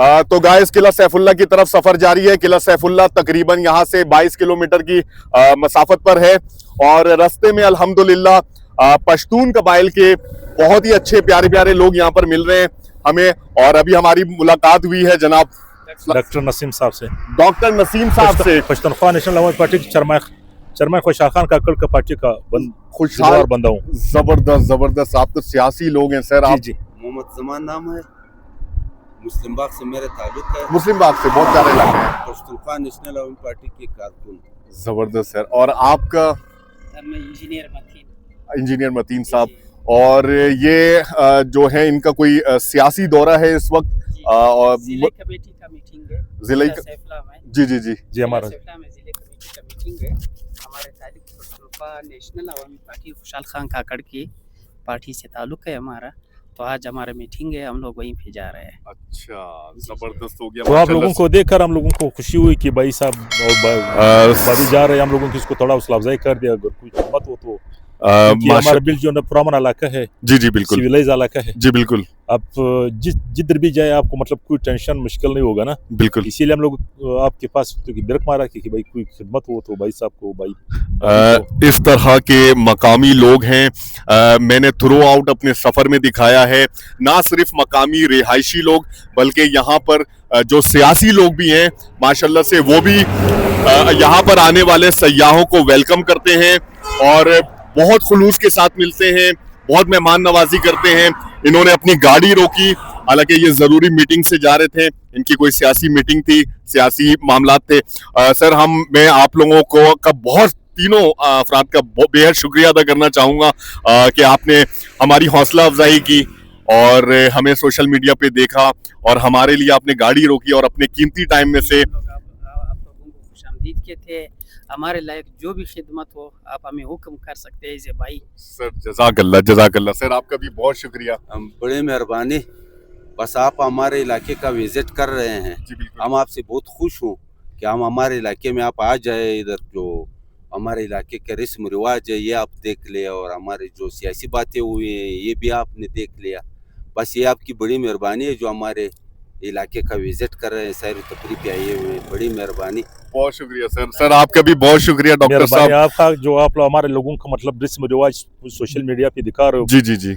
तो गाइस किला सैफुल्ला की तरफ सफर जारी है। किला सैफुल्ला तकरीबन यहाँ से 22 किलोमीटर की मसाफत पर है और रास्ते में अल्हम्दुलिल्लाह पश्तून कबाइल के बहुत ही अच्छे प्यारे प्यारे लोग यहाँ पर मिल रहे हैं हमें। और अभी हमारी मुलाकात हुई है जनाब डॉक्टर नसीम साहब से, डॉक्टर नसीम साहब से, पश्तूनख्वा नेशनल अवामी पार्टी की चरमाय खुशहाल खान काकड़ का पार्टी का खुशहाल बंदा हूँ। जबरदस्त जबरदस्त, आप तो सियासी लोग हैं सर। आप जी मोहम्मद जमान नाम है, मुस्लिम बाग से मेरा ताल्लुक है। मुस्लिम बाग से बहुत प्यारे लगे हैं। पश्तूनख्वा नेशनल अवामी पार्टी के कारकुन। जबरदस्त सर। और आपका? मैं इंजीनियर मतीन साहब। और ये जो है इनका कोई सियासी दौरा है इस वक्त और जिले कमेटी का मीटिंग है जिले जी जी जी जी हमारा में जिले कमेटी का मीटिंग है। हमारे ताल्लुक पश्तूनख्वा नेशनल अवामी पार्टी खुशहाल खान काकड़ की पार्टी से ताल्लुक है हमारा। तो आज हमारा मीटिंग है, हम लोग वहीं पे जा रहे हैं। अच्छा, जबरदस्त हो गया। तो आप लोगों को देखकर हम लोगों को खुशी हुई कि भाई साहब भाभी जा रहे हैं, हम लोगों की इसको थोड़ा हौसला अफजाई कर दिया। अगर कोई खिदमत हो तो हमारा बिल जो है पुराना इलाका है, जी जी बिल्कुल सिविलाइज इलाका है जी बिल्कुल। आप जिधर भी जाए आपको मतलब कोई टेंशन मुश्किल नहीं होगा ना। बिल्कुल, इसीलिए हम लोग आपके पास बिरक मारा कि भाई कोई खिदमत हो तो भाई साहब को भाई इस तरह के मकामी लोग हैं। मैंने थ्रू आउट अपने सफर में दिखाया है, ना सिर्फ मकामी रिहायशी लोग बल्कि यहाँ पर जो सियासी लोग भी हैं माशाल्लाह से, वो भी यहाँ पर आने वाले सयाहों को वेलकम करते हैं और बहुत खुलूस के साथ मिलते हैं, बहुत मेहमान नवाजी करते हैं। इन्होंने अपनी गाड़ी रोकी, हालांकि ये जरूरी मीटिंग से जा रहे थे, इनकी कोई सियासी मीटिंग थी, सियासी मामलात थे। सर मैं आप लोगों को का बहुत तीनों अफराद का बेहद शुक्रिया अदा करना चाहूँगा कि आपने हमारी हौसला अफजाई की और हमें सोशल मीडिया पे देखा और हमारे लिए आपने गाड़ी रोकी और अपने कीमती टाइम में से आप लोगों को खुशामदीद के थे। हमारे लायक जो भी खिदमत हो आप हमें हुक्म कर सकते हैं इसे भाई। सर जज़ाकल्लाह सर, आपका भी बहुत शुक्रिया। हम बड़े मेहरबानी, बस आप हमारे इलाके का विजिट कर रहे हैं। जी बिल्कुल। हम आपसे बहुत खुश हूँ कि हम हमारे इलाके में आप आ जाए। इधर जो हमारे इलाके के रस्म रिवाज है ये आप देख ले और हमारे जो सियासी बातें हुई हैं ये भी आपने देख लिया। बस ये आपकी बड़ी मेहरबानी है जो हमारे इलाके का विजिट कर रहे हैं, सैर तफरी पे आए हुए, बड़ी मेहरबानी। बहुत शुक्रिया सर। सर आपका भी बहुत शुक्रिया डॉक्टर साहब। आपका जो आप लोग हमारे लोगों का मतलब रस्म रिवाज सोशल मीडिया पे दिखा रहे हो। जी जी जी,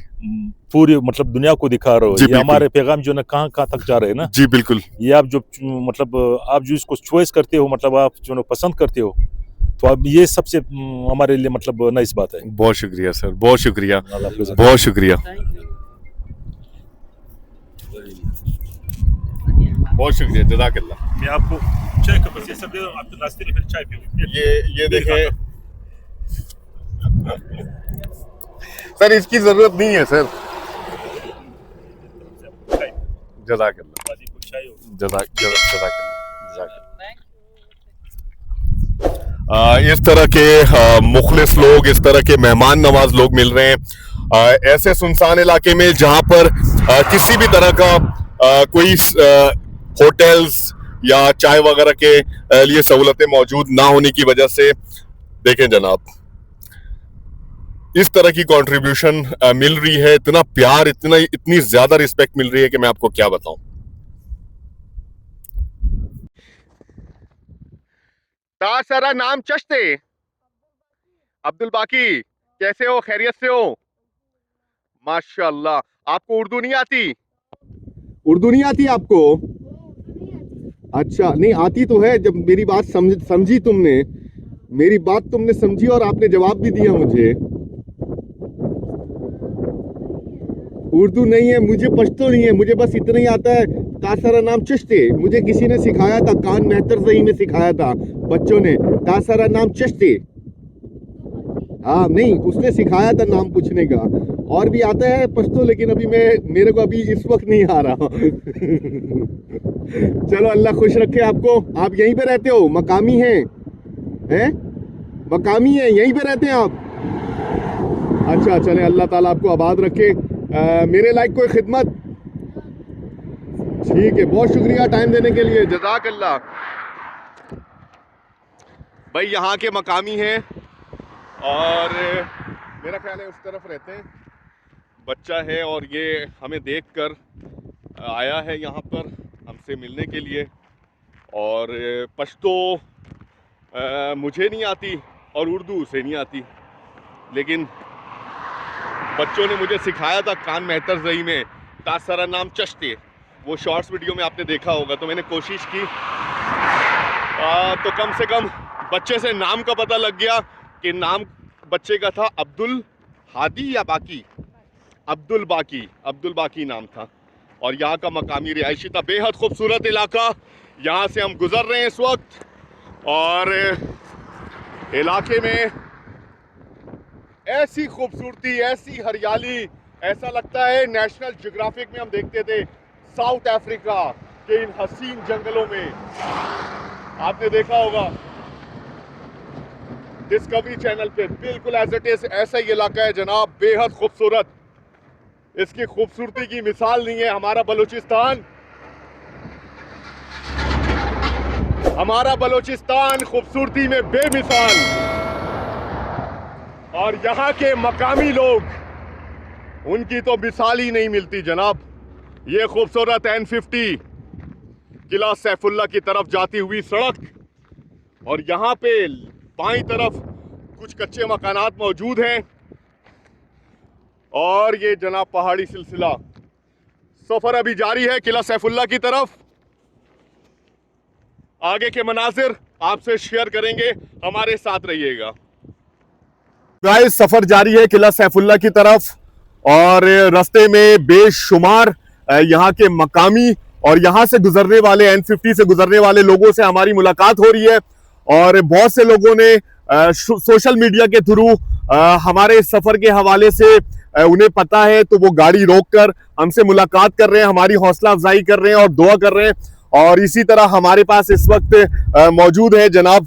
पूरी मतलब दुनिया को दिखा रहे हो। ये हमारे पैगाम जो है कहाँ कहाँ तक जा रहे हैं ना। जी बिल्कुल। ये आप जो मतलब आप जो इसको चॉइस करते हो, मतलब आप जो पसंद करते हो, तो अब ये सबसे हमारे लिए मतलब नाइस बात है। बहुत शुक्रिया सर, बहुत शुक्रिया, बहुत शुक्रिया, बहुत शुक्रिया, जज़ाकल्लाह। मैं आपको चाय का बस ये सब दे दूं, आपके नाश्ते में फिर चाय पीऊं। ये देखें सर, इसकी जरूरत नहीं है सर। जज़ाकल्लाह, जज़ाकल्लाह। इस तरह के मुखलिस लोग, इस तरह के मेहमान नवाज लोग मिल रहे हैं ऐसे सुनसान इलाके में जहां पर किसी भी तरह का कोई होटल्स या चाय वगैरह के लिए सहूलतें मौजूद ना होने की वजह से। देखें जनाब, इस तरह की कंट्रीब्यूशन मिल रही है, इतना प्यार, इतनी ज्यादा रिस्पेक्ट मिल रही है कि मैं आपको क्या बताऊं। तासरा नाम चश्ते अब्दुल बाकी, कैसे हो? खैरियत से हो? माशाल्लाह। आपको उर्दू नहीं आती? उर्दू नहीं आती आपको? अच्छा, नहीं आती तो है। जब मेरी बात समझी तुमने, मेरी बात तुमने समझी और आपने जवाब भी दिया मुझे। उर्दू नहीं है, मुझे पश्तो नहीं है, मुझे बस इतना ही आता है। तासरा नाम चश्ते मुझे किसी ने सिखाया था, कान मेहतर सही ने सिखाया था बच्चों ने। तासरा नाम चश्ते, हाँ नहीं, उसने सिखाया था नाम पूछने का। और भी आता है पश्तो, लेकिन अभी मेरे को अभी इस वक्त नहीं आ रहा। चलो अल्लाह खुश रखे आपको। आप यहीं पे रहते हो? मकामी हैं? मकामी हैं, यहीं पे रहते हैं आप? अच्छा, चले अल्लाह ताला आपको आबाद रखे। मेरे लायक कोई खिदमत? ठीक है, बहुत शुक्रिया टाइम देने के लिए, जज़ाकल्लाह। भाई यहाँ के मकामी हैं और मेरा ख्याल है उस तरफ रहते हैं। बच्चा है और ये हमें देखकर आया है यहाँ पर, हम से मिलने के लिए। और पश्तो मुझे नहीं आती और उर्दू उसे नहीं आती, लेकिन बच्चों ने मुझे सिखाया था कान मेहतर जही में तासरा नाम चश्ते, वो शॉर्ट्स वीडियो में आपने देखा होगा, तो मैंने कोशिश की। तो कम से कम बच्चे से नाम का पता लग गया कि नाम बच्चे का था अब्दुल हादी या बाकी, अब्दुल बाकी नाम था। और यहाँ का मकामी रिहायशी था, बेहद खूबसूरत इलाका। यहाँ से हम गुजर रहे हैं इस वक्त, और इलाके में ऐसी खूबसूरती, ऐसी हरियाली, ऐसा लगता है नेशनल ज्योग्राफिक में हम देखते थे साउथ अफ्रीका के इन हसीन जंगलों में। आपने देखा होगा डिस्कवरी चैनल पे, बिल्कुल एज इट इज ऐसा ही इलाका है जनाब, बेहद खूबसूरत। इसकी खूबसूरती की मिसाल नहीं है हमारा बलूचिस्तान खूबसूरती में बेमिसाल। और यहाँ के मकामी लोग, उनकी तो मिसाल ही नहीं मिलती जनाब। ये खूबसूरत N50 किला सैफुल्ला की तरफ जाती हुई सड़क, और यहाँ पे बाईं तरफ कुछ कच्चे मकानात मौजूद हैं, और ये जनाब पहाड़ी सिलसिला। सफर अभी जारी है किला सैफुल्ला की तरफ। आगे के मनाजिर आपसे शेयर करेंगे, हमारे साथ रहिएगा। गाइस, सफर जारी है किला सैफुल्ला की तरफ, और रास्ते में बेशुमार यहाँ के मकामी और यहाँ से गुजरने वाले N50 से गुजरने वाले लोगों से हमारी मुलाकात हो रही है। और बहुत से लोगों ने सोशल मीडिया के थ्रू हमारे सफर के हवाले से उन्हें पता है, तो वो गाड़ी रोककर हमसे मुलाकात कर रहे हैं, हमारी हौसला अफजाई कर रहे हैं और दुआ कर रहे हैं। और इसी तरह हमारे पास इस वक्त मौजूद है जनाब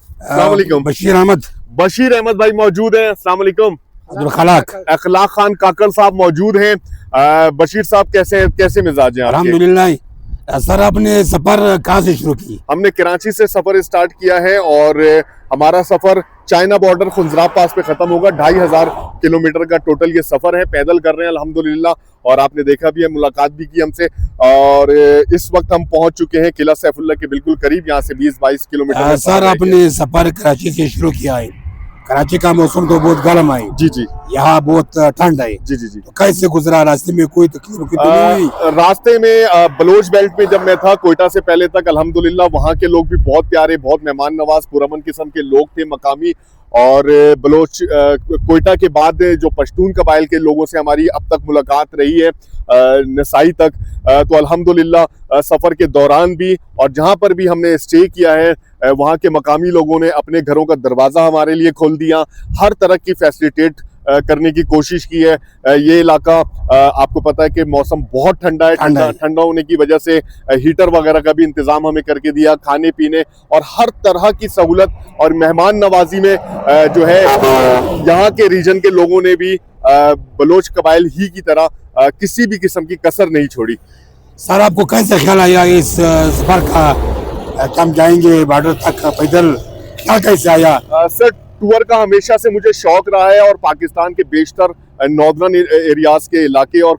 बशीर अहमद भाई मौजूद है। अस्सलाम वालेकुम। अखलाक खान काकड़ साहब मौजूद हैं। बशीर साहब कैसे मिजाज हैं? अल्हम्दुलिल्लाह। सर, आपने सफर कहाँ से शुरू की? हमने कराची से सफर स्टार्ट किया है, और हमारा सफर चाइना बॉर्डर खुंजराब पास पे खत्म होगा। 2500 किलोमीटर का टोटल ये सफर है, पैदल कर रहे हैं अल्हम्दुलिल्लाह। और आपने देखा भी है, मुलाकात भी की हमसे, और इस वक्त हम पहुंच चुके हैं किला सैफुल्ला के बिल्कुल करीब, यहाँ से 20-22 किलोमीटर। सर, आपने सफर कराची से शुरू किया है, कराची का मौसम तो बहुत गर्म है। जी, यहाँ बहुत ठंड है। जी। तो कैसे गुजरा? रास्ते में कोई तकलीफ नहीं हुई? रास्ते में बलोच बेल्ट में जब मैं था कोयटा से पहले तक, अल्हम्दुलिल्लाह वहाँ के लोग भी बहुत प्यारे, बहुत मेहमान नवाज, पुरअमन किस्म के लोग थे मकामी। और बलोच कोयटा के बाद जो पश्तून कबाइल के लोगों से हमारी अब तक मुलाकात रही है, नसाई तक, तो अल्हम्दुलिल्लाह सफ़र के दौरान भी और जहाँ पर भी हमने स्टे किया है, वहाँ के मकामी लोगों ने अपने घरों का दरवाज़ा हमारे लिए खोल दिया, हर तरह की फैसिलिटेट करने की कोशिश की है। ये इलाका आपको पता है कि मौसम बहुत ठंडा है, ठंडा होने की वजह से हीटर वगैरह का भी इंतजाम हमें करके दिया, खाने पीने और हर तरह की सहूलत और मेहमान नवाजी में जो है यहाँ के रीजन के लोगों ने भी बलोच कबाइल ही की तरह किसी भी किस्म की कसर नहीं छोड़ी। सर, आपको कैसे ख्याल आया इस सफर का? हम जाएंगे बॉर्डर तक पैदल, क्या कैसे आया? सर, टूर का हमेशा से मुझे शौक रहा है, और पाकिस्तान के बेशतर नॉर्दर्न एरियाज के इलाके और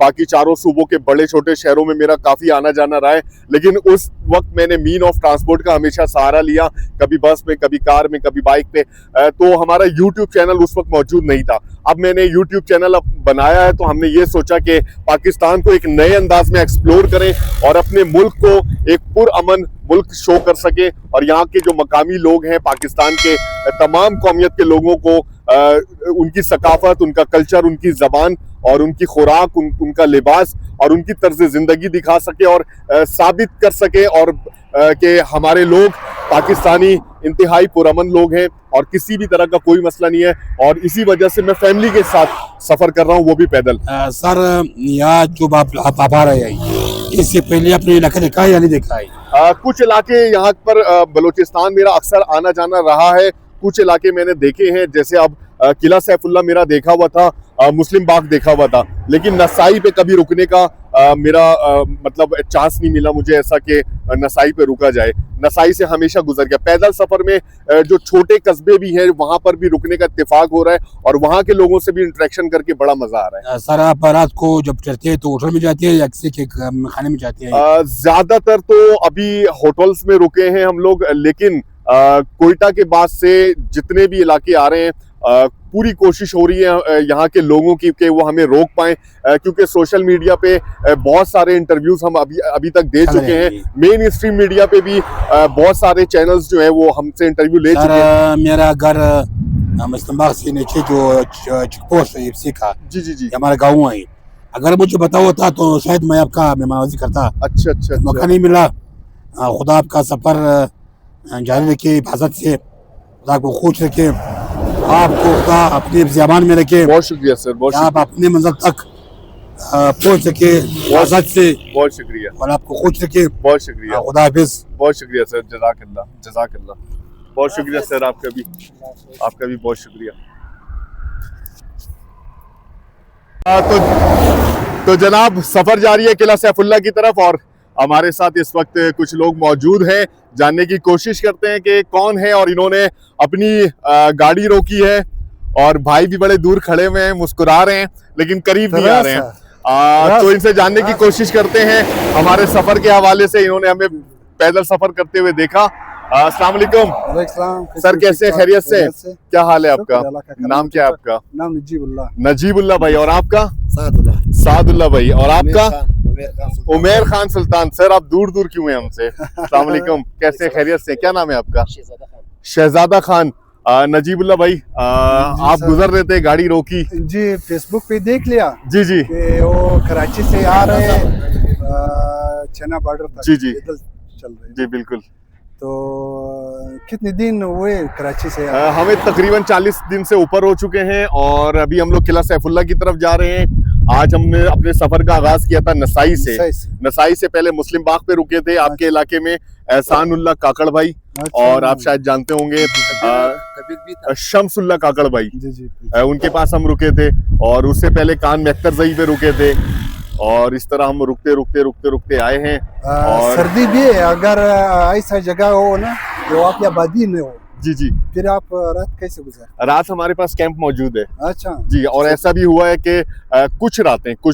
बाकी चारों सूबों के बड़े छोटे शहरों में मेरा काफ़ी आना जाना रहा है। लेकिन उस वक्त मैंने मीन ऑफ ट्रांसपोर्ट का हमेशा सहारा लिया, कभी बस में, कभी कार में, कभी बाइक पे। तो हमारा यूट्यूब चैनल उस वक्त मौजूद नहीं था। अब मैंने यूट्यूब चैनल अब बनाया है, तो हमने ये सोचा कि पाकिस्तान को एक नए अंदाज में एक्सप्लोर करें और अपने मुल्क को एक पुरअमन मुल्क शो कर सके, और यहाँ के जो मकामी लोग हैं पाकिस्तान के तमाम कौमियत के लोगों को उनकी सकाफत, उनका कल्चर, उनकी ज़बान और उनकी खुराक, उनका लिबास और उनकी तर्ज ज़िंदगी दिखा सके और साबित कर सके और कि हमारे लोग पाकिस्तानी इंतहाई पुरअमन लोग हैं और किसी भी तरह का कोई मसला नहीं है। और इसी वजह से मैं फैमिली के साथ सफ़र कर रहा हूँ, वो भी पैदल। सर, यहाँ जो आप आ रहे हैं, इससे पहले अपने इलाके देखा है या नहीं देखा है? कुछ इलाके यहाँ पर बलूचिस्तान मेरा अक्सर आना जाना रहा है, कुछ इलाके मैंने देखे हैं, जैसे अब किला सैफुल्ला मेरा देखा हुआ था, मुस्लिम बाग देखा हुआ था, लेकिन नसाई पे कभी रुकने का मेरा मतलब चांस नहीं मिला मुझे ऐसा कि नसाई पे रुका जाए। नसाई से हमेशा गुजर गया। पैदल सफर में जो छोटे कस्बे भी हैं वहां पर भी रुकने का इत्तेफाक हो रहा है और वहां के लोगों से भी इंटरेक्शन करके बड़ा मजा आ रहा है। सर आप रात को जब चलते हैं तो होटल में जाते हैं या किसी के खाने में जाते हैं? ज्यादातर तो अभी होटल्स में रुके हैं हम लोग, लेकिन कोयटा के बाद से जितने भी इलाके आ रहे हैं पूरी कोशिश हो रही है यहाँ के लोगों की कि वो हमें रोक पाएं, क्योंकि सोशल मीडिया पे बहुत सारे इंटरव्यूज हम अभी तक दे चुके हैं। मेन स्ट्रीम मीडिया पे भी बहुत सारे चैनल्स जो है वो हमसे इंटरव्यू ले चुके हैं। मेरा घर मुस्लिम बाग से नीचे जो चेक पोस्ट है एफसी का, जी हमारा गाँव है। अगर मुझे पता होता तो शायद मैं आपका मेहमानवाजी करता। अच्छा मौका नहीं मिला। खुदा आपका सफर जारी रखे, हिफाजत से खुदा को खुश रखे, आपको खुदा अपने ज़बान में रखे। बहुत शुक्रिया सर, बहुत आप अपने मंजिल तक पहुंच सके हिफाजत से। बहुत शुक्रिया और आपको खुश रखे। बहुत शुक्रिया, खुदा हाफिज। बहुत शुक्रिया सर, जज़ाकल्लाह। बहुत शुक्रिया सर, आपका भी बहुत शुक्रिया। तो जनाब सफर जारी है किला सैफुल्लाह की तरफ और हमारे साथ इस वक्त कुछ लोग मौजूद हैं। जानने की कोशिश करते हैं कि कौन है और इन्होंने अपनी गाड़ी रोकी है। और भाई भी बड़े दूर खड़े हुए हैं, मुस्कुरा रहे हैं लेकिन करीब नहीं आ रहे हैं। तो इनसे जानने की कोशिश करते हैं हमारे सफर के हवाले से। इन्होंने हमें पैदल सफर करते हुए देखा। अस्सलाम वालेकुम सर, कैसे, खैरियत से? क्या हाल है आपका? नाम क्या है आपका? नाम नजीबुल्लाह भाई। और आपका? सादुल्लाह भाई। और आपका? उमेर खान सुल्तान। सर आप दूर दूर क्यों हैं हमसे? अस्सलाम वालेकुम, कैसे, खैरियत से? क्या नाम है आपका? शहजादा खान। नजीबुल्लाह भाई, आप गुजर रहे थे, गाड़ी रोकी? जी, फेसबुक पे देख लिया जी कि वो कराची से आ रहे हैं चना बॉर्डर तक। जी चल रहे। जी बिल्कुल। तो कितने दिन हुए कराची से? हमें तकरीबन 40 दिन से ऊपर हो चुके हैं और अभी हम लोग किला सैफुल्लाह की तरफ जा रहे हैं। आज हमने अपने सफर का आगाज किया था नसाई से। नसाई से पहले मुस्लिम बाग पे रुके थे, आपके इलाके में एहसानुल्लाह काकड़ भाई। और आप शायद जानते होंगे शम्सुल्लाह काकड़ भाई, उनके पास हम रुके थे। और उससे पहले कान मेक्तरजई पे रुके थे। और इस तरह हम रुकते आए हैं। और सर्दी भी है, अगर ऐसा जगह हो ना जो आपकी आबादी में हो, जी फिर आप रात कैसे गुजार? रात हमारे पास कैंप मौजूद है। अच्छा जी। और ऐसा भी हुआ है कि कुछ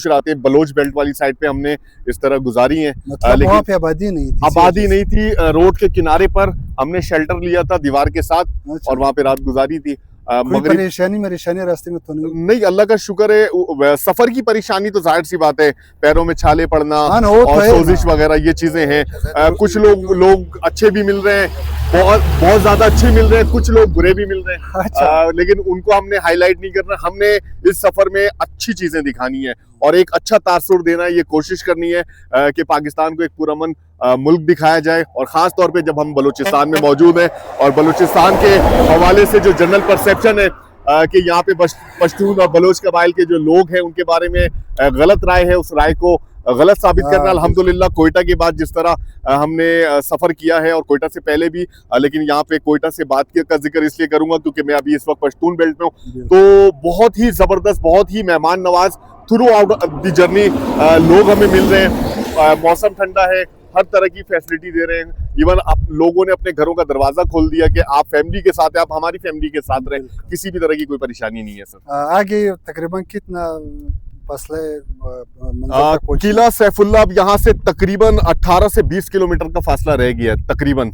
रातें बलोच बेल्ट वाली साइड पे हमने इस तरह गुजारी हैं। मतलब वहाँ पे आबादी नहीं थी। रोड के किनारे पर हमने शेल्टर लिया था दीवार के साथ। और वहाँ पे रात गुजारी थी। परेशानी रास्ते में तो नहीं, अल्लाह का शुक्र है। सफर की परेशानी तो जाहिर सी बात है, पैरों में छाले पड़ना और सोजिश वगैरह ये चीजें हैं। कुछ लोग अच्छे भी मिल रहे हैं, बहुत ज्यादा अच्छे मिल रहे हैं, कुछ लोग बुरे भी मिल रहे हैं। अच्छा। लेकिन उनको हमने हाईलाइट नहीं करना, हमने इस सफर में अच्छी चीजें दिखानी है और एक अच्छा तासुर देना है। ये कोशिश करनी है कि पाकिस्तान को एक पुरअमन मुल्क दिखाया जाए। और खास तौर पे जब हम बलूचिस्तान में मौजूद हैं और बलूचिस्तान के हवाले से जो जनरल परसेप्शन है कि यहाँ पे पश्तून और बलोच कबाइल के जो लोग हैं उनके बारे में गलत राय है, उस राय को गलत साबित करना। अल्हम्दुलिल्लाह कोयटा के बाद जिस तरह हमने सफर किया है और कोयटा से पहले भी, लेकिन यहाँ पे कोयटा से बात का जिक्र इसलिए करूंगा क्योंकि मैं अभी इस वक्त पश्तून बेल्ट में हूँ। तो बहुत ही जबरदस्त, बहुत ही मेहमान Nawaz through out the journey लोग हमें मिल रहे हैं। मौसम ठंडा है, हर तरह की फैसिलिटी दे रहे हैं। इवन आप लोगों ने अपने घरों का दरवाजा खोल दिया कि आप फैमिली के साथ हैं, आप हमारी फैमिली के साथ रहें, किसी भी तरह की कोई परेशानी नहीं है सर। आगे तकरीबन कितना किला सैफुल्लाह अब यहाँ से तकरीबन 18 से 20 किलोमीटर का फासला रह गया है तकरीबन।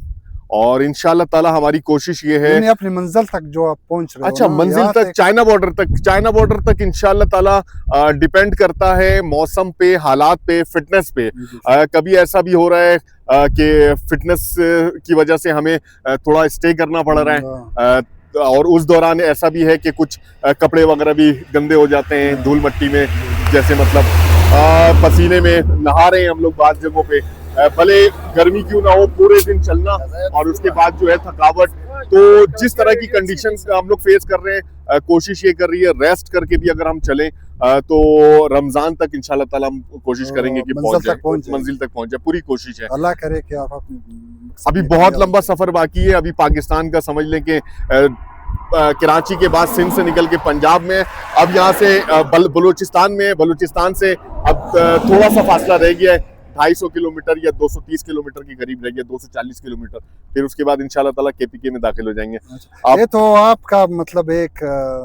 और इंशाल्लाह ताला हमारी कोशिश ये है अपनी मंजिल तक जो आप पहुंच रहे हो। अच्छा, मंजिल तक, चाइना बॉर्डर तक इंशाल्लाह ताला डिपेंड करता है मौसम पे, हालात पे, फिटनेस पे। कभी ऐसा भी हो रहा है कि फिटनेस की वजह से हमें थोड़ा स्टे करना पड़ रहा है। और उस दौरान ऐसा भी है कि कुछ कपड़े वगैरह भी गंदे हो जाते हैं धूल मट्टी में, जैसे मतलब पसीने में नहा रहे हैं हम लोग बात जगहों पे। भले गर्मी क्यों ना हो, पूरे दिन चलना और उसके बाद जो है थकावट। तो जिस तरह की कंडीशंस हम लोग फेस कर रहे हैं, कोशिश ये कर रही है रेस्ट करके भी अगर हम चलें तो रमजान तक इंशाल्लाह ताला हम कोशिश करेंगे कि मंजिल तक पहुंच जाए। पूरी कोशिश है, अल्लाह करे कि आप अभी बहुत लंबा सफर बाकी है। अभी पाकिस्तान का समझ लें कि कराची के बाद सिंध से निकल के पंजाब में, अब यहाँ से बलूचिस्तान में, बलूचिस्तान से अब थोड़ा सा फासला रह गया है, 250 किलोमीटर या 230 किलोमीटर के करीब रह गया, 240 किलोमीटर। फिर उसके बाद इंशाल्लाह ताला केपीके में दाखिल हो जाएंगे। आप, ये तो आपका मतलब एक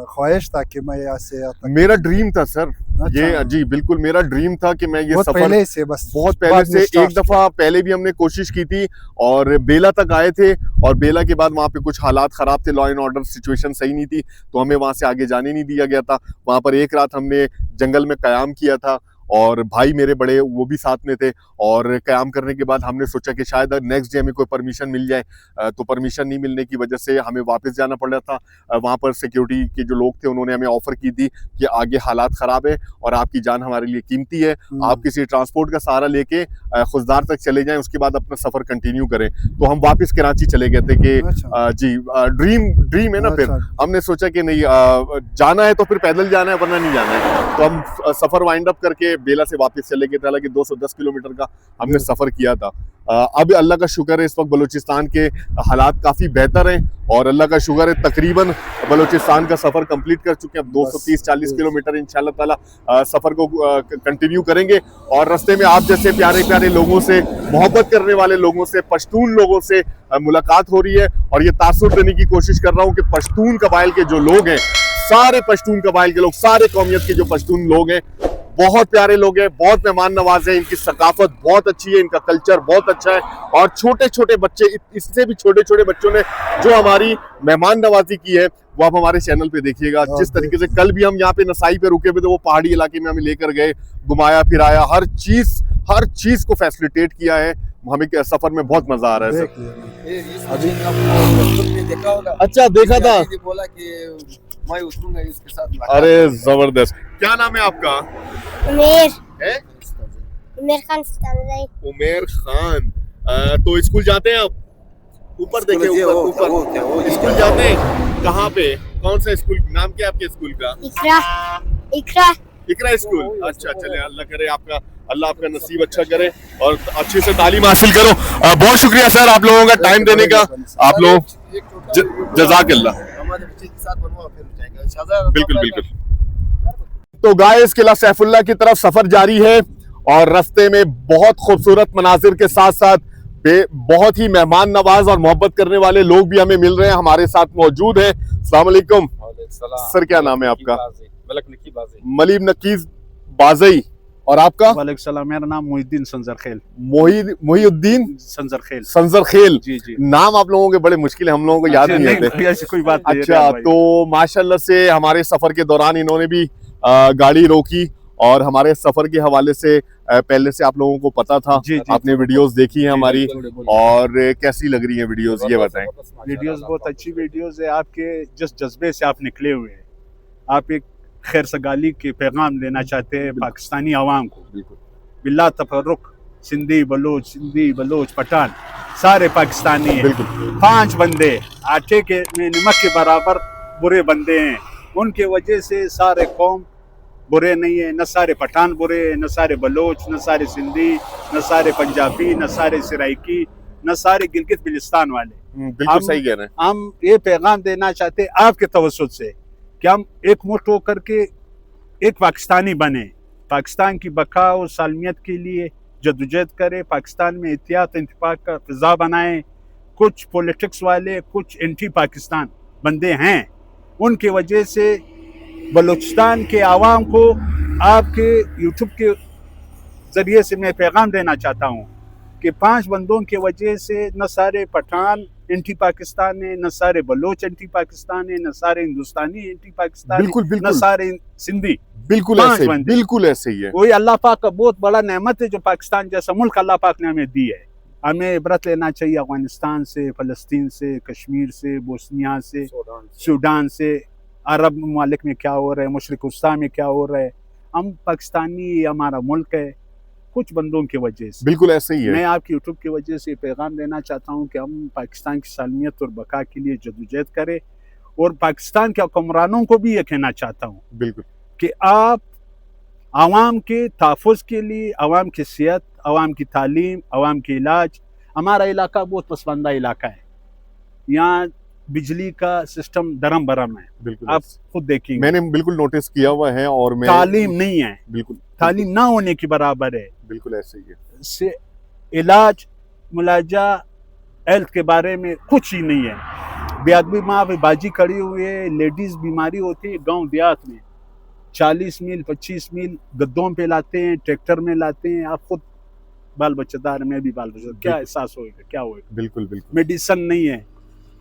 ख्वाहिश था कि मैं यहाँ से आता। मेरा ड्रीम था सर, अच्छा। ये जी बिल्कुल मेरा ड्रीम था कि मैं ये बहुत सफर पहले से, बस बहुत पहले से, एक दफा पहले भी हमने कोशिश की थी और बेला तक आए थे, और बेला के बाद वहाँ पे कुछ हालात खराब थे, लॉ एंड ऑर्डर सिचुएशन सही नहीं थी, तो हमें वहाँ से आगे जाने नहीं दिया गया था। वहाँ पर एक रात हमने जंगल में कयाम किया था, और भाई मेरे बड़े वो भी साथ में थे, और कयाम करने के बाद हमने सोचा कि शायद नेक्स्ट डे हमें कोई परमिशन मिल जाए, तो परमिशन नहीं मिलने की वजह से हमें वापस जाना पड़ रहा था। वहाँ पर सिक्योरिटी के जो लोग थे उन्होंने हमें ऑफर की थी कि आगे हालात ख़राब है और आपकी जान हमारे लिए कीमती है, आप किसी ट्रांसपोर्ट का सहारा लेके खुशदार तक चले जाएं, उसके बाद अपना सफ़र कंटिन्यू करें। तो हम वापस कराची चले गए थे कि जी ड्रीम है ना, फिर हमने सोचा कि नहीं जाना है तो फिर पैदल जाना है, वरना नहीं जाना है। तो हम सफ़र वाइंड अप करके बेला से वापस चले गए थे, हालांकि 210 किलोमीटर का हमने सफर किया था। अब अल्लाह का शुक्र है इस वक्त बलूचिस्तान के हालात काफ़ी बेहतर हैं, और अल्लाह का शुक्र है तकरीबन बलूचिस्तान का सफ़र कंप्लीट कर चुके हैं। अब 230-40 किलोमीटर इंशाल्लाह ताला सफ़र को कंटिन्यू करेंगे, और रास्ते में आप जैसे प्यारे प्यारे लोगों से, मोहब्बत करने वाले लोगों से, पश्तून लोगों से मुलाकात हो रही है। और ये तासुर देने की कोशिश कर रहा हूँ कि पश्तून कबाइल के जो लोग हैं, सारे पश्तून कबाइल के लोग, सारे कौमियत के जो पश्तून लोग हैं, बहुत प्यारे लोग हैं, बहुत मेहमान नवाज हैं, इनकी सकाफत बहुत अच्छी है, इनका कल्चर बहुत अच्छा है। और छोटे छोटे बच्चे, इससे भी छोटे छोटे बच्चों ने जो हमारी मेहमान नवाजी की है, वो आप हमारे चैनल पे देखिएगा। जिस तरीके से कल भी हम यहाँ पे नसाई पे रुके हुए थे, वो पहाड़ी इलाके में हमें लेकर गए, घुमाया फिराया, हर चीज को फैसिलिटेट किया है। हमें सफर में बहुत मजा आ रहा है सर। अच्छा, देखा था, बोला कि मैं उतरूंगा इसके साथ। अरे जबरदस्त। क्या नाम है आपका? उमेर खान सितारदाई। उमेर खान। तो स्कूल जाते हैं आप? ऊपर देखे, ऊपर स्कूल जाते हैं। कहाँ पे, कौन सा स्कूल, नाम क्या है आपके स्कूल का? इकरा स्कूल। अच्छा, चले, अल्लाह करे अल्लाह आपका नसीब अच्छा करे और अच्छे से तालीम हासिल करो। बहुत शुक्रिया सर आप लोगों का टाइम देने का। आप लोग जज़ाकल्लाह। बिल्कुल बिल्कुल। तो गाइस, किला सैफुल्लाह की तरफ सफर जारी है, और रास्ते में बहुत खूबसूरत मनाजिर के साथ साथ बहुत ही मेहमान नवाज और मोहब्बत करने वाले लोग भी हमें मिल रहे हैं, हमारे साथ मौजूद हैं। अस्सलाम वालेकुम सर, क्या नाम है आपका? मलीब नकीज बाज़ई। और आपका? वालेकुम सलाम, मेरा नाम मोहिउद्दीन संजरखेल। मोहिउद्दीन संजरखेल। संजरखेल। जी जी। नाम आप लोगों के बड़े मुश्किल है, हम लोगों को याद नहीं आते। ऐसी कोई बात नहीं। अच्छा, तो माशाल्लाह से हमारे सफर के दौरान इन्होंने भी गाड़ी रोकी, और हमारे सफर के हवाले से पहले से आप लोगों को पता था। जी, जी, आपने वीडियोस देखी हैं हमारी, और कैसी लग रही हैं वीडियोस, ये बताएं। वीडियोस बहुत अच्छी वीडियोस है, आपके जिस जज्बे से आप निकले हुए हैं, आप एक खैर सगाली के पैगाम देना चाहते हैं पाकिस्तानी आवाम को। बिल्ला तफर्रुक, सिंधी बलोच पठान सारे पाकिस्तानी हैं। 5 बंदे आटे के में नमक के बराबर बुरे बंदे हैं, उनके वजह से सारे कौम बुरे नहीं है, न सारे पठान बुरे हैं, न सारे बलोच, न सारे सिंधी, न सारे पंजाबी, न सारे सराइकी, न सारे गिलगित बिलिस्तान वाले। बिल्कुल सही कह रहे हैं। हम ये पैगाम देना चाहते हैं आपके तवज्जुह से कि हम एक मुट्ठ होकर के एक पाकिस्तानी बने, पाकिस्तान की बका और सालमियत के लिए जद्दोजहद करें, पाकिस्तान में इत्तेहाद इंतफाक का फिजा बनाएं। कुछ पॉलिटिक्स वाले, कुछ एंटी पाकिस्तान बंदे हैं, उनके वजह से बलूचिस्तान के आवाम को आपके यूट्यूब के ज़रिए से मैं पैगाम देना चाहता हूँ कि 5 बंदों के वजह से न सारे पठान एंटी पाकिस्तान है, न सारे बलोच एंटी पाकिस्तान है, न सारे हिंदुस्तानी एंटी पाकिस्तान, न सारे सिंधी। बिल्कुल ऐसे ही है। वही अल्लाह पाक का बहुत बड़ा नेमत है जो पाकिस्तान जैसा मुल्क अल्लाह पाक ने हमें दी है। हमें इबरत लेना चाहिए अफगानिस्तान से, फ़लस्तीन से, कश्मीर से, बोस्निया से, सूडान से, अरब ममालिक में क्या हो रहा है, मशरिक़ वस्ता में क्या हो रहा है। हम पाकिस्तानी, हमारा मुल्क है, कुछ बंदों की वजह से। बिल्कुल ऐसे ही है। मैं आपकी यूट्यूब की वजह से पैगाम देना चाहता हूँ कि हम पाकिस्तान की सालमियत और बका के लिए जद्दोजहद करें, और पाकिस्तान के हुक्मरानों को भी ये कहना चाहता हूँ बिल्कुल कि आप आवाम के तहफ़्फ़ुज़ के लिए, आवाम की सेहत, आवाम की तालीम, आवाम के इलाज, हमारा इलाका बहुत पसमानदा इलाका है, यहाँ बिजली का सिस्टम दरम बरम है, बिल्कुल आप खुद देखेंगे। मैंने बिल्कुल नोटिस किया हुआ है और मैं तालीम नहीं है, बिल्कुल तालीम ना होने की बराबर है। बिल्कुल ऐसे ही है। से इलाज मुलाजा हेल्थ के बारे में कुछ ही नहीं है। बेआदमी माँ बाजी खड़ी हुई है, लेडीज बीमारी होती है गांव देहात में, 40 मील 25 मील गद्दों पे लाते हैं, ट्रैक्टर में लाते हैं। आप खुद बाल बच्चेदार, मैं भी बाल बच्चेदार, क्या एहसास होएगा, क्या होएगा। बिल्कुल बिल्कुल मेडिसन नहीं है।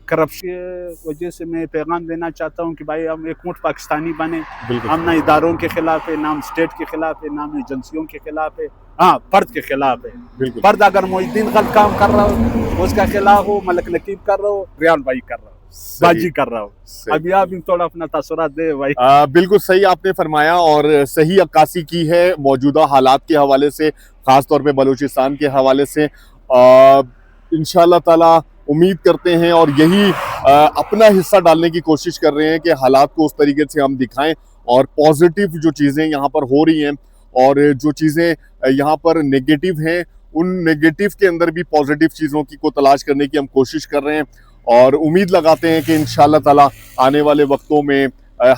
करप्शन की वजह से मैं पैगाम देना चाहता हूँ कि भाई हम एक मुठ पाकिस्तानी बने। बिल्कुल हम ना इदारों के खिलाफ है, ना हम स्टेट के खिलाफ है, ना हम एजेंसियों के खिलाफ है, हाँ फर्द के खिलाफ है। बिल्कुल फर्द अगर मोहिद्दीन गलत काम कर रहा हो उसका खिलाफ हो, मलक नकीब कर रहा हो, रियान भाई कर रहा हो, बाजी कर रहा हो। अभी आप भी थोड़ा अपना तासुरात दे भाई। बिल्कुल सही आपने फरमाया और सही अक्कासी की है मौजूदा हालात के हवाले से, खास तौर पे बलूचिस्तान के हवाले से। इंशाल्लाह ताला उम्मीद करते हैं और यही अपना हिस्सा डालने की कोशिश कर रहे हैं कि हालात को उस तरीके से हम दिखाएं और पॉजिटिव जो चीज़ें यहाँ पर हो रही हैं और जो चीज़ें यहाँ पर नेगेटिव हैं उन नेगेटिव के अंदर भी पॉजिटिव चीज़ों की को तलाश करने की हम कोशिश कर रहे हैं और उम्मीद लगाते हैं कि इंशाल्लाह ताला आने वाले वक्तों में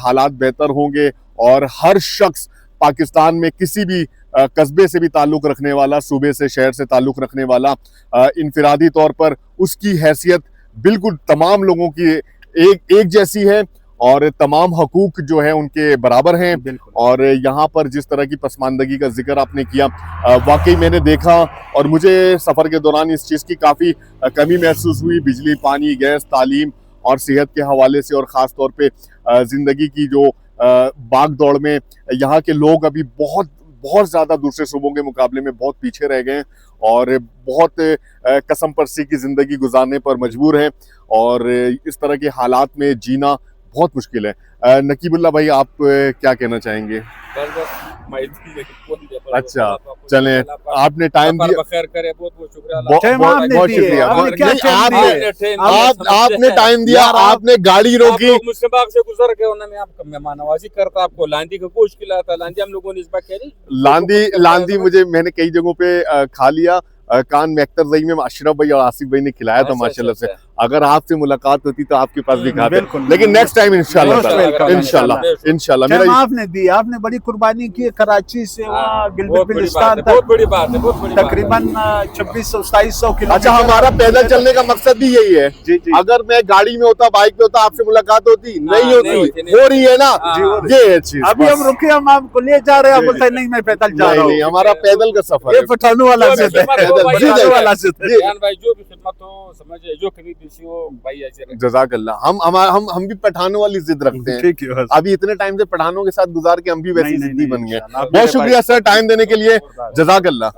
हालात बेहतर होंगे और हर शख्स पाकिस्तान में किसी भी कस्बे से भी ताल्लुक़ रखने वाला, सूबे से शहर से ताल्लुक़ रखने वाला, इनफरादी तौर पर उसकी हैसियत बिल्कुल तमाम लोगों की एक जैसी है और तमाम हकूक जो है उनके बराबर हैं। और यहाँ पर जिस तरह की पसमानदगी का जिक्र आपने किया, वाकई मैंने देखा और मुझे सफ़र के दौरान इस चीज़ की काफ़ी कमी महसूस हुई। बिजली, पानी, गैस, तालीम और सेहत के हवाले से और ख़ास तौर पे ज़िंदगी की जो भाग दौड़ में यहाँ के लोग अभी बहुत बहुत ज़्यादा दूसरे सूबों के मुकाबले में बहुत पीछे रह गए हैं और बहुत कसम परसी की ज़िंदगी गुजारने पर मजबूर हैं और इस तरह के हालात में जीना बहुत मुश्किल है। नकीबुल्लाह भाई, आप क्या कहना चाहेंगे? अच्छा, चलें, आपने टाइम दिया, बहुत शुक्रिया। आपने टाइम दिया, आपने गाड़ी रोकी, मुझसे बाग से गुजर गए, उन्होंने आपको मेहमान नवाजी करता, आपको लांदी का गोश्त खिलाता। लांदी हम लोगों ने इस बार क्या नहीं, लांदी मुझे मैंने कई जगहों पे खा लिया। कान में अख्तर ज़ई में अशरफ भाई और आसिफ भाई ने खिलाया था माशाल्लाह से। अगर आपसे मुलाकात होती तो आपके पास भी खाते, लेकिन नेक्स्ट टाइम इंशाल्लाह इंशाल्लाह। मेरा आपने दी, आपने बड़ी कुर्बानी की कराची से वहाँ गिलगित बिल्तिस्तान तक, बहुत बड़ी बात है, तकरीबन 2600-2700 किलोमीटर। अच्छा, हमारा पैदल चलने का मकसद भी यही है। जी जी। अगर मैं गाड़ी में होता, बाइक पे होता, आपसे मुलाकात होती नहीं होती, हो रही है ना, ये है चीज। अभी हम रुके, हम आपको ले जा रहे हैं, बोलते नहीं मैं पैदल जा रहा हूँ। हमारा पैदल का सफर ये पठानों वाला से वाला से भाई, जो भी खिदमत हो समझे, जो कभी किसी हो भाई, जज़ाकल्लाह। हम भी पठानों वाली जिद रखते हैं। अभी इतने टाइम से पठानों के साथ गुजार के हम भी वैसी जिद्दी बन गए। बहुत शुक्रिया सर टाइम देने के लिए, जज़ाकल्लाह।